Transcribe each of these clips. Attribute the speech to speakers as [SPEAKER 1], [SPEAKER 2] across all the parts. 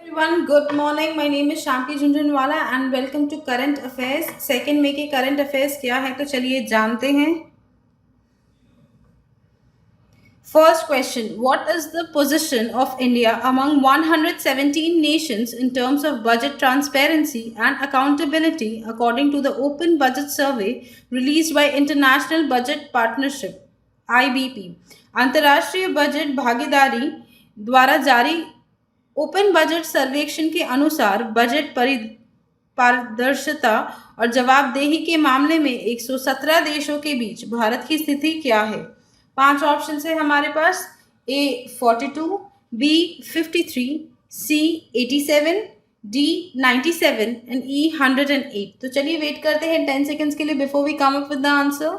[SPEAKER 1] Everyone, good morning. My name is Shanti Jhunjhunwala and welcome to Current Affairs. Second में के current affairs क्या है तो चलिए जानते हैं. First question: What is the position of India among 117 nations in terms of budget transparency and accountability according to the Open Budget Survey released by International Budget Partnership (IBP) अंतर्राष्ट्रीय budget भागीदारी द्वारा जारी ओपन बजट सर्वेक्षण के अनुसार budget पारदर्शिता और जवाबदेही के मामले में 117 देशों के बीच भारत की स्थिति क्या है. 5 ऑप्शन है हमारे पास. A 42, B 53, C 87, D 97 and E 108. तो चलिए वेट करते हैं 10 सेकेंड्स के लिए before we come up with the answer.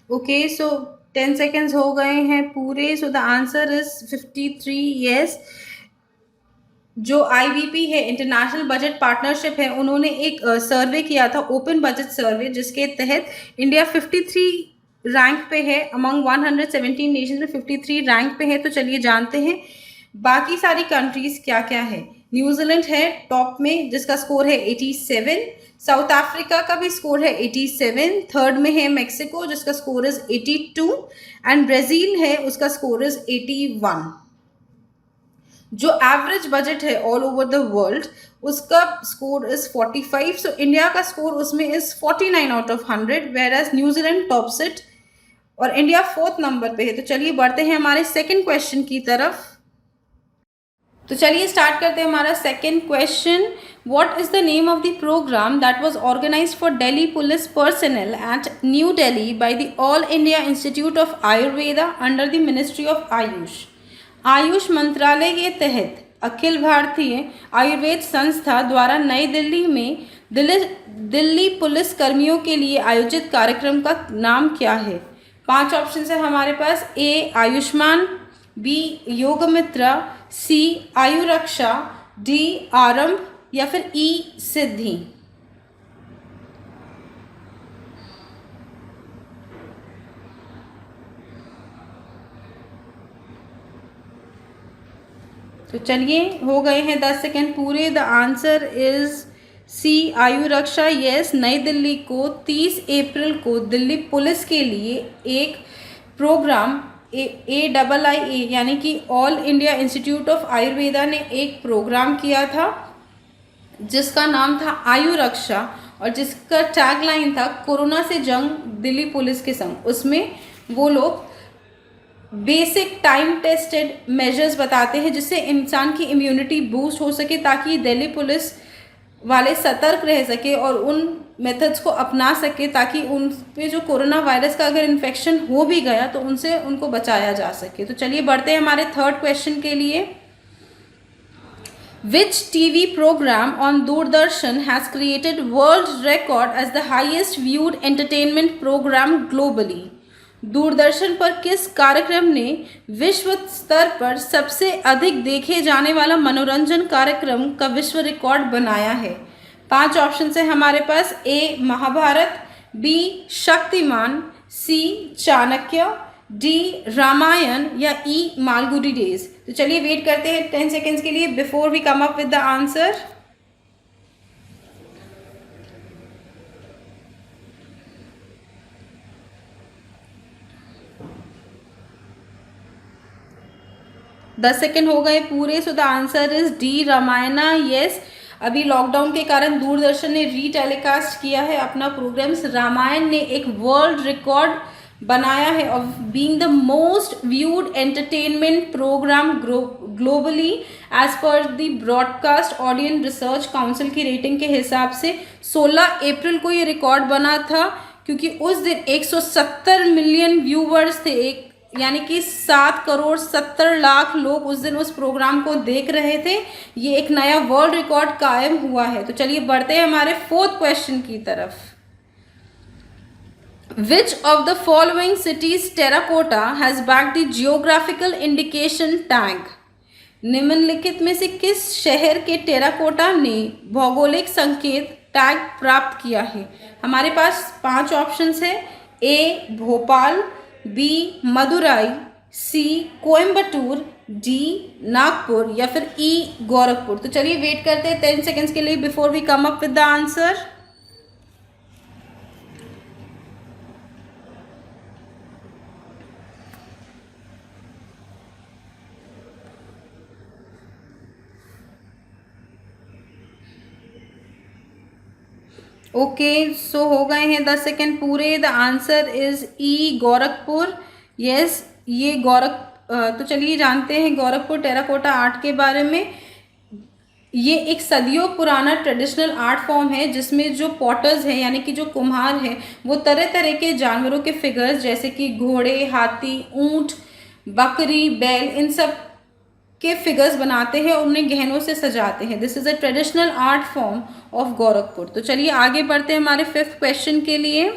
[SPEAKER 1] Okay, so 10 seconds हो गए हैं पूरे. So the answer is 53. Yes, जो आईबीपी है, इंटरनेशनल बजट पार्टनरशिप है, उन्होंने एक सर्वे किया था, ओपन बजट सर्वे, जिसके तहत इंडिया 53 रैंक पे है. अमंग 117 नेशन में 53 रैंक पे है. तो चलिए जानते हैं बाकी सारी कंट्रीज क्या क्या है. न्यूजीलैंड है टॉप में जिसका स्कोर है 87. साउथ अफ्रीका का भी स्कोर है 87. थर्ड में है मेक्सिको जिसका स्कोर इज 82 एंड ब्राजील है उसका स्कोर इज 81. जो एवरेज बजट है ऑल ओवर द वर्ल्ड उसका स्कोर इज 45. सो इंडिया का स्कोर उसमें is 49 out of 100, whereas New Zealand top sit और इंडिया 4th नंबर पे है. तो चलिए बढ़ते हैं हमारे सेकंड क्वेश्चन की तरफ. तो चलिए स्टार्ट करते हैं हमारा second question. What is the name of the programme that was organised for Delhi police personnel at New Delhi by the All India Institute of Ayurveda under the Ministry of AYUSH. AYUSH मंत्रालय के तहत अखिल भारतीय आयुर्वेद संस्था द्वारा नई दिल्ली में दिल्ली पुलिस कर्मियों के लिए आयोजित कार्यक्रम का नाम क्या है. 5 ऑप्शन है हमारे पास. ए आयुष्मान, बी योगमित्रा, सी आयुरक्षा, डी आरंभ या फिर ई सिद्धि. तो चलिए हो गए हैं 10 सेकेंड पूरे. द आंसर इज सी आयुरक्षा. यस, नई दिल्ली को 30 अप्रैल को दिल्ली पुलिस के लिए एक प्रोग्राम AIIA यानी कि all India Institute of Ayurveda ने एक प्रोग्राम किया था जिसका नाम था आयुरक्षा और जिसका टैगलाइन था कोरोना से जंग दिल्ली पुलिस के संग. उसमें वो लोग बेसिक टाइम टेस्टेड मेजर्स बताते हैं जिससे इंसान की इम्यूनिटी बूस्ट हो सके ताकि दिल्ली पुलिस वाले सतर्क रह सके और उन मेथड्स को अपना सके ताकि उन पे जो कोरोना वायरस का अगर इन्फेक्शन हो भी गया तो उनसे उनको बचाया जा सके. तो चलिए बढ़ते हैं हमारे थर्ड क्वेश्चन के लिए. Which TV program on Doordarshan has created world record as the highest viewed entertainment program globally? Doordarshan पर किस कार्यक्रम ने विश्व स्तर पर सबसे अधिक देखे जाने वाला मनोरंजन कार्यक्रम का विश्व रिकॉर्ड बनाया है. 5 ऑप्शन है हमारे पास. ए महाभारत, बी शक्तिमान, सी चाणक्य, डी रामायण या ई मालगुडी डेज. तो चलिए वेट करते हैं 10 सेकेंड्स के लिए before we come up with the answer. दस सेकेंड हो गए पूरे. So the answer is D Ramayana. Yes, अभी लॉकडाउन के कारण दूरदर्शन ने रीटेलीकास्ट किया है अपना प्रोग्राम्स. रामायण ने एक वर्ल्ड रिकॉर्ड बनाया है of being the most viewed entertainment programme globally as per the Broadcast Audience Research Council की रेटिंग के हिसाब से. 16 अप्रैल को ये रिकॉर्ड बना था क्योंकि उस दिन 170 मिलियन व्यूवर्स थे. एक यानी कि 7 करोड़ 70 लाख लोग उस दिन उस प्रोग्राम को देख रहे थे. ये एक नया वर्ल्ड रिकॉर्ड कायम हुआ है. तो चलिए बढ़ते हैं हमारे फोर्थ क्वेश्चन की तरफ. Which of the following cities terracotta has bagged the geographical indication tag? निम्नलिखित में से किस शहर के टेराकोटा ने भौगोलिक संकेत टैग प्राप्त किया है? हमारे पास 5 ऑप्शंस है। ए भोपाल, बी मदुराई, सी कोयम्बटूर, डी नागपुर या फिर ई गोरखपुर। तो चलिए वेट करते हैं 10 सेकेंड्स के लिए before we come up with the answer. Okay so हो गए हैं 10 सेकेंड पूरे। The answer is E Gorakhpur. Yes ये तो चलिए जानते हैं गोरखपुर टेराकोटा आर्ट के बारे में। ये एक सदियों पुराना ट्रेडिशनल आर्ट फॉर्म है जिसमें जो पॉटर्स हैं यानी कि जो कुम्हार हैं वो तरह तरह के जानवरों के फिगर्स जैसे कि घोड़े, हाथी, ऊंट, बकरी, बैल, इन सब के फिगर्स बनाते हैं और उन्हें गहनों से सजाते हैं। This is a traditional art form of Gorakhpur. तो चलिए आगे बढ़ते हैं हमारे 5th क्वेश्चन के लिए।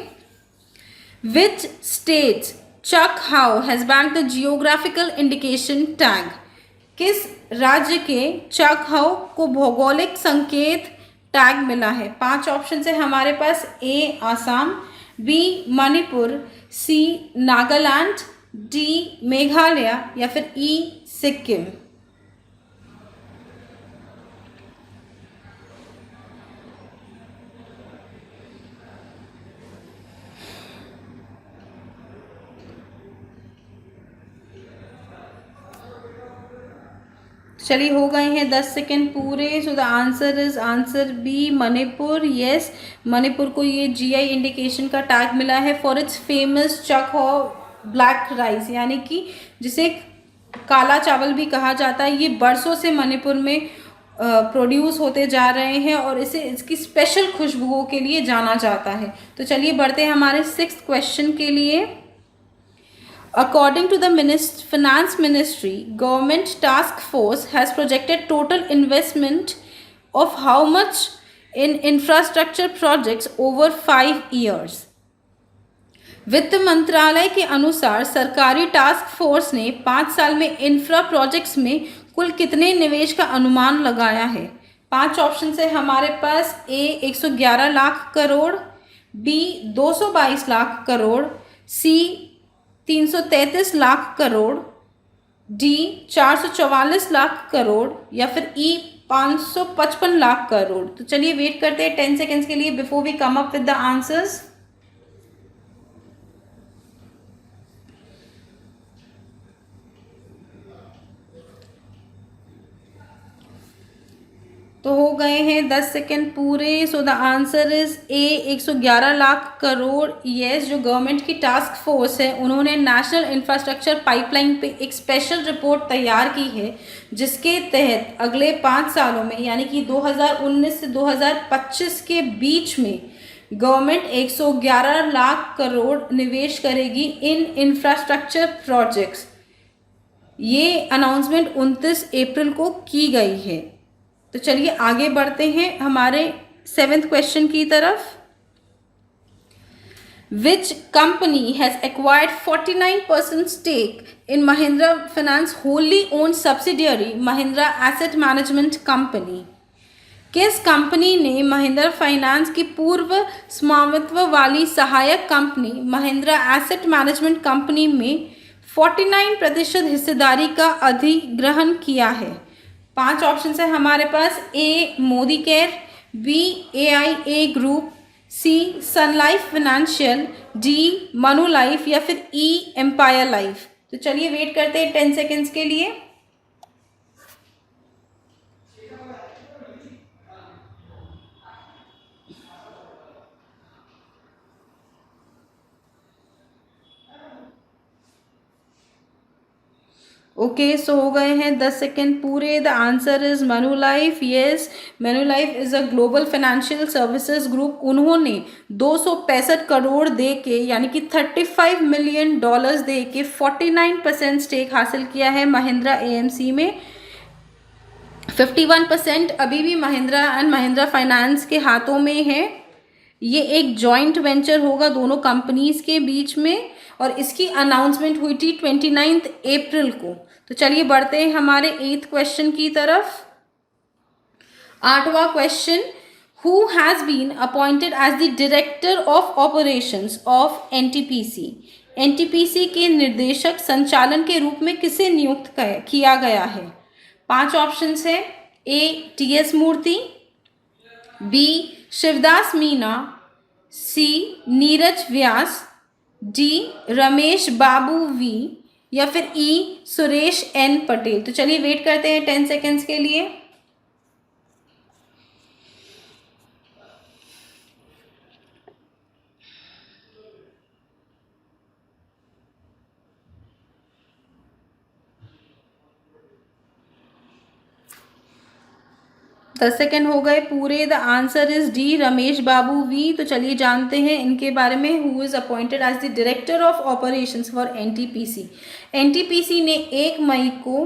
[SPEAKER 1] Which states Chak Hao has bagged the geographical indication tag? किस राज्य के चक हाउ को भौगोलिक संकेत टैग मिला है? 5 ऑप्शन है हमारे पास। ए आसाम, बी मणिपुर, सी नागालैंड, डी मेघालय या फिर ई सिक्किम। चलिए हो गए हैं 10 सेकेंड पूरे। So the answer is answer B Manipur. Yes Manipur को ये जीआई इंडिकेशन का टैग मिला है for its famous Chak black rice यानी कि जिसे काला चावल भी कहा जाता है। ये बरसों से मणिपुर में प्रोड्यूस होते जा रहे हैं और इसे इसकी स्पेशल खुशबुओं के लिए जाना जाता है। तो चलिए बढ़ते हैं हमारे 6th क्वेश्चन के लिए। According to the Finance Ministry, Government Task Force has projected total investment of how much in infrastructure projects over 5 years? वित्त मंत्रालय के अनुसार सरकारी टास्क फोर्स ने 5 साल में इंफ्रा प्रोजेक्ट्स में कुल कितने निवेश का अनुमान लगाया है? 5 ऑप्शन है हमारे पास। ए 111 लाख करोड़, बी 222 लाख करोड़, सी 333 लाख करोड़, डी 444 लाख करोड़ या फिर ई 555 लाख करोड़। तो चलिए वेट करते हैं 10 सेकेंड्स के लिए before we come up with the answers. तो हो गए हैं 10 सेकेंड पूरे। So the answer is A 111 lakh crore. Yes जो गवर्नमेंट की टास्क फोर्स है उन्होंने नेशनल इंफ्रास्ट्रक्चर पाइपलाइन पे एक स्पेशल रिपोर्ट तैयार की है जिसके तहत अगले 5 सालों में यानी कि 2019 से 2025 के बीच में गवर्नमेंट 111 लाख करोड़ निवेश करेगी इन इंफ्रास्ट्रक्चर प्रोजेक्ट्स। ये अनाउंसमेंट 29 अप्रैल को की गई है। तो चलिए आगे बढ़ते हैं हमारे 7th क्वेश्चन की तरफ। Which company has acquired 49% stake in Mahindra Finance wholly owned subsidiary Mahindra Asset Management Company? किस कंपनी ने महिंद्रा फाइनेंस की पूर्व स्वामित्व वाली सहायक company Mahindra Asset Management Company में 49% हिस्सेदारी का अधिग्रहण किया है? 5 ऑप्शन है हमारे पास। A Modi care, B AIA group, C sun life financial, D Manu life या फिर ई एम्पायर लाइफ। तो चलिए वेट करते हैं 10 सेकेंड्स के लिए। ओके सो हो गए हैं 10 सेकेंड पूरे। The answer is Manulife. Yes Manulife is a global financial services group. उन्होंने 265 करोड़ दे के यानी कि $35 मिलियन दे के 49% स्टेक हासिल किया है महिंद्रा AMC में। 51% अभी भी महिंद्रा एंड महिंद्रा फाइनेंस के हाथों में है। ये एक जॉइंट वेंचर होगा दोनों कंपनीज के बीच में और इसकी अनाउंसमेंट हुई थी 29 अप्रैल को। तो चलिए बढ़ते हैं हमारे 8th क्वेश्चन की तरफ। 8वां question. who has been appointed as the director of operations of NTPC. NTPC के निर्देशक संचालन के रूप में किसे नियुक्त किया गया है? 5 ऑप्शंस है। A TS Murthy, B Shivdas Meena, C Neeraj Vyas, D Ramesh Babu V, या फिर ई सुरेश एन पटेल। तो चलिए वेट करते हैं 10 सेकेंड्स के लिए। दस सेकेंड हो गए पूरे। The answer is D Ramesh Babu V. तो चलिए जानते हैं इनके बारे में। Who is appointed as the director of operations for NTPC. NTPC ने 1 मई को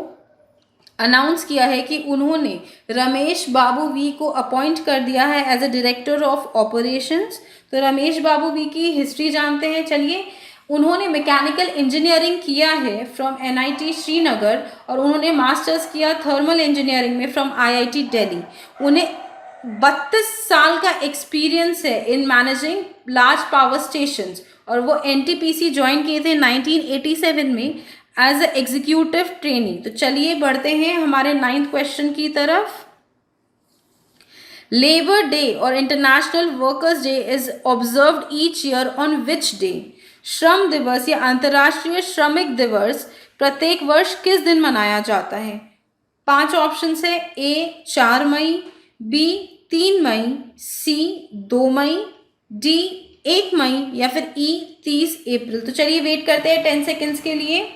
[SPEAKER 1] अनाउंस किया है कि उन्होंने रमेश बाबू वी को अपॉइंट कर दिया है as a director of operations. तो रमेश बाबू वी की हिस्ट्री जानते हैं। चलिए, उन्होंने मैकेनिकल इंजीनियरिंग किया है फ्रॉम एनआईटी श्रीनगर और उन्होंने मास्टर्स किया थर्मल इंजीनियरिंग में फ्रॉम आईआईटी दिल्ली। उन्हें 32 साल का एक्सपीरियंस है in managing large power stations और वो एनटीपीसी ज्वाइन किए थे 1987 में एज अ एग्जीक्यूटिव ट्रेनी। तो चलिए बढ़ते हैं हमारे 9th क्वेश्चन की तरफ। लेबर डे और international workers day is observed each year on which day? श्रम दिवस या अंतर्राष्ट्रीय श्रमिक दिवस प्रत्येक वर्ष किस दिन मनाया जाता है? 5 ऑप्शन है। ए 4 मई, बी 3 मई, सी 2 मई, डी 1 मई, या फिर ई 30 अप्रैल। तो चलिए वेट करते हैं 10 सेकेंड्स के लिए।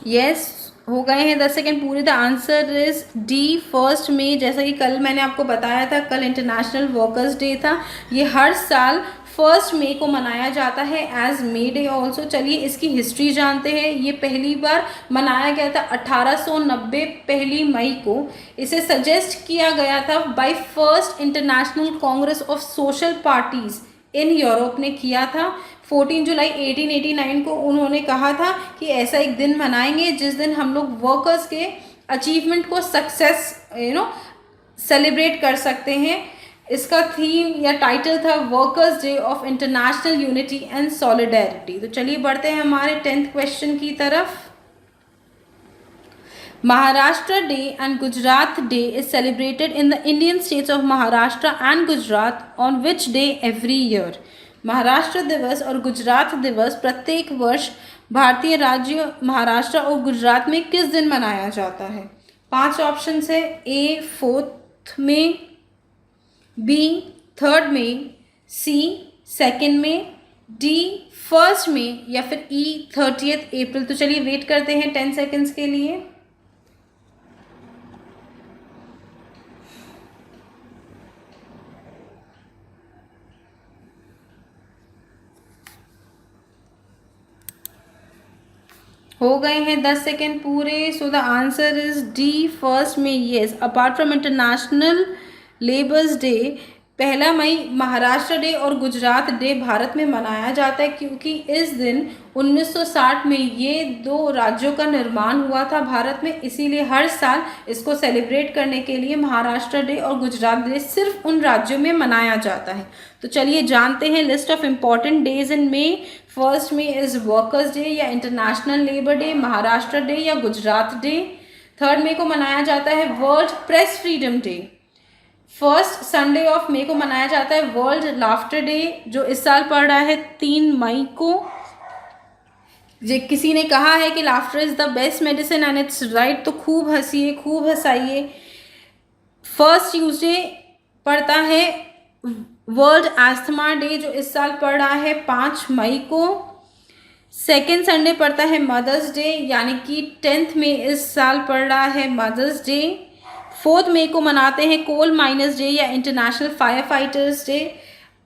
[SPEAKER 1] यस हो गए हैं 10 सेकेंड पूरे। द आंसर इज डी 1 मई। जैसा कि कल मैंने आपको बताया था, कल इंटरनेशनल वर्कर्स डे था। ये हर साल 1 मई को मनाया जाता है एज मे डे ऑल्सो। चलिए इसकी हिस्ट्री जानते हैं। ये पहली बार मनाया गया था 1890 पहली मई को। इसे सजेस्ट किया गया था by first international Congress of social parties in Europe ने किया था। 14 जुलाई 1889 को उन्होंने कहा था कि ऐसा एक दिन मनाएंगे जिस दिन हम लोग वर्कर्स के अचीवमेंट को सक्सेस सेलिब्रेट कर सकते हैं। इसका थीम या टाइटल था workers day of international unity and solidarity. तो चलिए बढ़ते हैं हमारे 10th क्वेश्चन की तरफ। Maharashtra Day and Gujarat Day is celebrated in the Indian states of Maharashtra and Gujarat on which day every year? Maharashtra दिवस और गुजरात दिवस प्रत्येक वर्ष भारतीय राज्य महाराष्ट्र और गुजरात में किस दिन मनाया जाता है? 5 ऑप्शन है। ए 4 मई, बी 3 मई, सी 2 मई, डी 1 मई, या फिर ई 30 अप्रैल। तो चलिए वेट करते हैं 10 सेकेंड्स के लिए। हो गए हैं 10 सेकेंड पूरे। So the answer is D 1 मई। Yes, apart from international labours day 1 मई महाराष्ट्र डे और गुजरात डे भारत में मनाया जाता है क्योंकि इस दिन 1960 में ये 2 राज्यों का निर्माण हुआ था भारत में। इसीलिए हर साल इसको सेलिब्रेट करने के लिए महाराष्ट्र डे और गुजरात डे सिर्फ उन राज्यों में मनाया जाता है। तो चलिए जानते हैं list of important days in मे। 1 मई इज वर्कर्स डे या international labour day, Maharashtra day या गुजरात डे। 3 मई को मनाया जाता है world press freedom day. 1st Sunday of मई को मनाया जाता है वर्ल्ड लाफ्टर डे, जो इस साल पड़ रहा है 3 मई को। किसी ने कहा है कि laughter is the best medicine and it's right. तो खूब हंसिए, खूब हंसाइए। 1st ट्यूसडे पड़ता है वर्ल्ड एस्थमा डे, जो इस साल पड़ रहा है 5 मई को। 2nd संडे पड़ता है मदर्स डे, यानी कि 10th मई इस साल पड़ रहा है मदर्स डे। 4 मई को मनाते हैं कोल माइनर्स डे या international fire fighters day.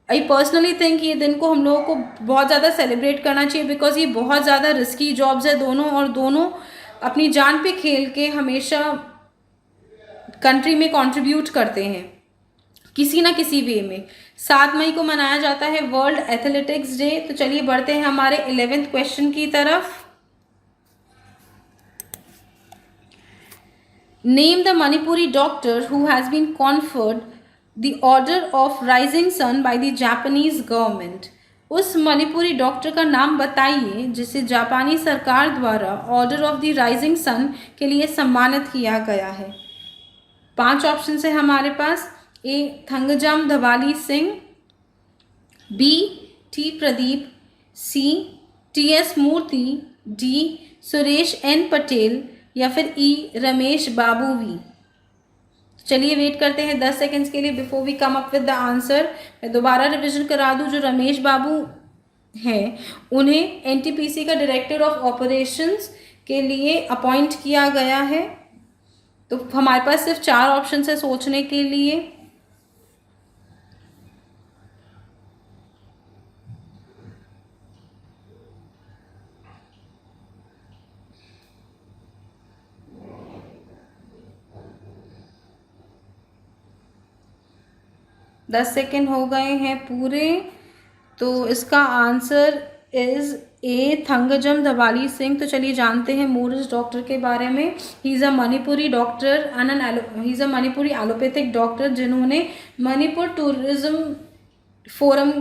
[SPEAKER 1] I personally think ये दिन को हम लोगों को बहुत ज़्यादा सेलिब्रेट करना चाहिए बिकॉज ये बहुत ज़्यादा रिस्की जॉब्स है दोनों, और दोनों अपनी जान पे खेल के हमेशा कंट्री में कंट्रीब्यूट करते हैं किसी ना किसी वे में। 7 मई को मनाया जाता है वर्ल्ड एथलेटिक्स डे। तो चलिए बढ़ते हैं हमारे 11th क्वेश्चन की तरफ। Name the Manipuri doctor who has been conferred the Order of Rising Sun by the Japanese government. उस मणिपुरी डॉक्टर का नाम बताइए जिसे जापानी सरकार द्वारा Order of the rising Sun के लिए सम्मानित किया गया है। 5 ऑप्शन है हमारे पास। A Thangjam Dhawali Singh, B T Pradeep, C T S Murthy, D Suresh N Patel या फिर ई रमेश बाबू वी। चलिए वेट करते हैं 10 सेकेंड्स के लिए before we come up with the answer. मैं दोबारा रिविजन करा दूं, जो रमेश बाबू हैं उन्हें एनटीपीसी का डायरेक्टर ऑफ ऑपरेशंस के लिए अपॉइंट किया गया है। तो हमारे पास सिर्फ 4 ऑप्शन है सोचने के लिए। दस सेकेंड हो गए हैं पूरे। तो इसका आंसर इज ए थंगजम धवाली सिंह। तो चलिए जानते हैं मोर इस डॉक्टर के बारे में। He is a Manipuri doctor and he is a Manipuri allopathic doctor जिन्होंने मणिपुर टूरिज्म फोरम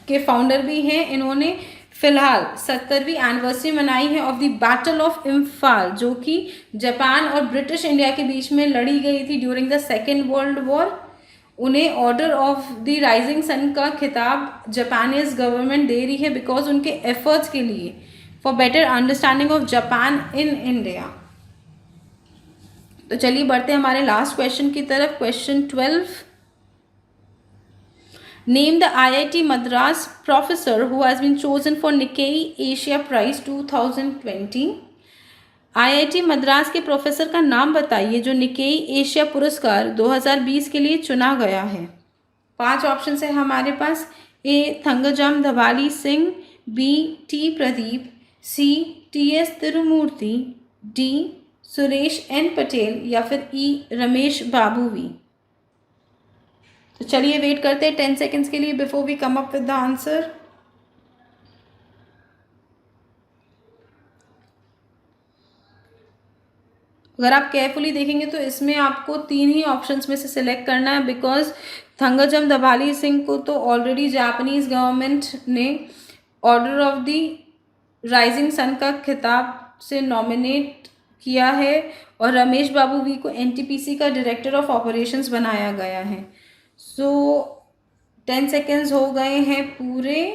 [SPEAKER 1] के फाउंडर भी हैं। इन्होंने फिलहाल 70वीं एनिवर्सरी मनाई है of the battle of Imphal, जो कि जापान और ब्रिटिश इंडिया के बीच में लड़ी गई थी during the second world war. उन्हें order of the rising sun का खिताब जापानीज गवर्नमेंट दे रही है बिकॉज उनके एफर्ट्स के लिए for better understanding of Japan in India. तो चलिए बढ़ते हैं हमारे लास्ट क्वेश्चन की तरफ। Question 12, name the IIT Madras professor who has been chosen for Nikkei Asia prize 2020। IIT Madras के प्रोफेसर का नाम बताइए जो निकेई एशिया पुरस्कार 2020 के लिए चुना गया है। 5 ऑप्शन है हमारे पास। A Thangjam Dhawali Singh, B T Pradeep, C T S Tirumurti, D Suresh N Patel या फिर ई रमेश बाबू वी। तो चलिए वेट करते हैं 10 सेकेंड्स के लिए before we come up with the answer. अगर आप केयरफुली देखेंगे तो इसमें आपको 3 ही ऑप्शंस में से सिलेक्ट करना है बिकॉज थंगजम धवाली सिंह को तो ऑलरेडी जापानीज गवर्नमेंट ने Order of the rising sun का खिताब से नॉमिनेट किया है और रमेश बाबू वी को एनटीपीसी का डायरेक्टर ऑफ ऑपरेशंस बनाया गया है। सो 10 सेकेंड्स हो गए हैं पूरे।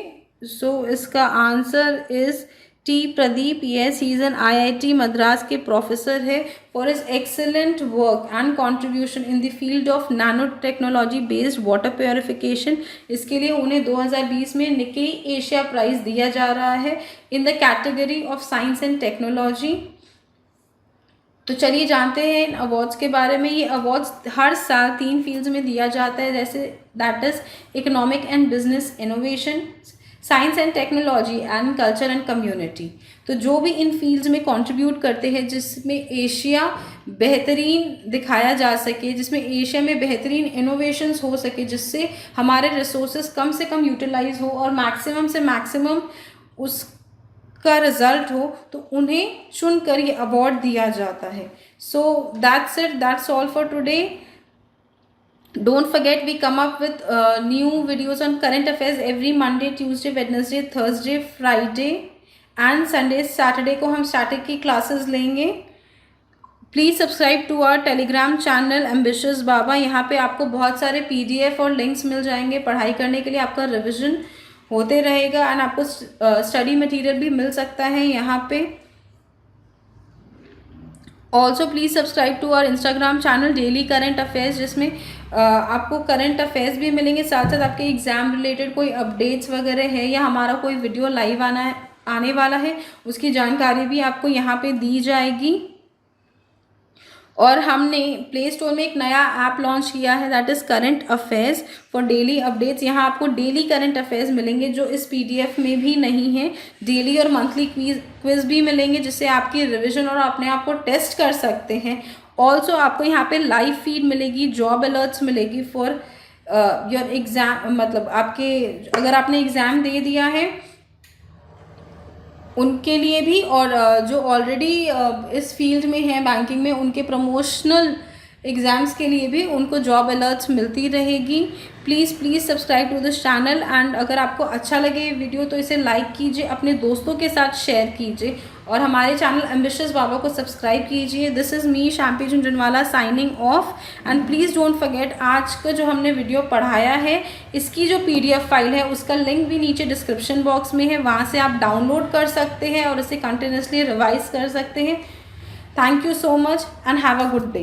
[SPEAKER 1] सो इसका answer is T Pradeep. Yes, he is an IIT Madras के प्रोफेसर है for his excellent work and contribution in the field of nano technology based water purification. इसके लिए उन्हें 2020 में निकेई एशिया प्राइज दिया जा रहा है in the category of science and technology. तो चलिए जानते हैं इन अवार्ड्स के बारे में। ये अवार्ड्स हर साल 3 फील्ड्स में दिया जाता है, जैसे that is economic and business innovation, science and technology and culture and community. तो जो भी इन फील्ड्स में कंट्रीब्यूट करते हैं जिसमें एशिया बेहतरीन दिखाया जा सके, जिसमें एशिया में बेहतरीन इनोवेशंस हो सके, जिससे हमारे रिसोर्सेज कम से कम यूटिलाइज हो और मैक्सिमम से मैक्सिमम उसका रिजल्ट हो, तो उन्हें चुनकर ये अवार्ड दिया जाता है। So that's it, that's all for today. Don't forget we come up with new videos on current affairs every Monday, Tuesday, Wednesday, Thursday, Friday and Sunday. Saturday को हम स्टैटिक की क्लासेस लेंगे। Please subscribe to our Telegram channel ambitious Baba. यहाँ पे आपको बहुत सारे PDF और लिंक्स मिल जाएंगे पढ़ाई करने के लिए। आपका रिविजन होते रहेगा एंड आपको स्टडी मटेरियल भी मिल सकता है यहाँ पे। Also please subscribe to our Instagram channel daily current affairs, जिसमें आपको करंट अफेयर्स भी मिलेंगे, साथ साथ आपके एग्ज़ाम रिलेटेड कोई अपडेट्स वगैरह है या हमारा कोई वीडियो लाइव आने वाला है उसकी जानकारी भी आपको यहाँ पे दी जाएगी। और हमने प्ले स्टोर में एक नया ऐप लॉन्च किया है that is current affairs for daily updates. यहाँ आपको डेली करंट अफेयर्स मिलेंगे जो इस PDF में भी नहीं है। डेली और मंथली क्विज भी मिलेंगे जिससे आपकी रिवीजन और अपने आप को टेस्ट कर सकते हैं। ऑल्सो आपको यहाँ पे लाइव फीड मिलेगी, जॉब अलर्ट्स मिलेगी फॉर योर एग्ज़ाम, मतलब आपके अगर आपने एग्ज़ाम दे दिया है उनके लिए भी, और जो ऑलरेडी इस फील्ड में हैं बैंकिंग में, उनके प्रमोशनल एग्ज़ाम्स के लिए भी उनको जॉब अलर्ट्स मिलती रहेगी। Please please subscribe to this channel, and अगर आपको अच्छा लगे ये वीडियो तो इसे लाइक कीजिए, अपने दोस्तों के साथ शेयर कीजिए, और हमारे चैनल एम्बिशियस बाबा को सब्सक्राइब कीजिए। This is me Shampy Jhunjhunwala signing off, and please don't forget, आज का जो हमने वीडियो पढ़ाया है इसकी जो PDF फाइल है उसका लिंक भी नीचे डिस्क्रिप्शन बॉक्स में है, वहाँ से आप डाउनलोड कर सकते हैं और इसे कंटिन्यूसली रिवाइज कर सकते हैं। Thank you so much and have a good day.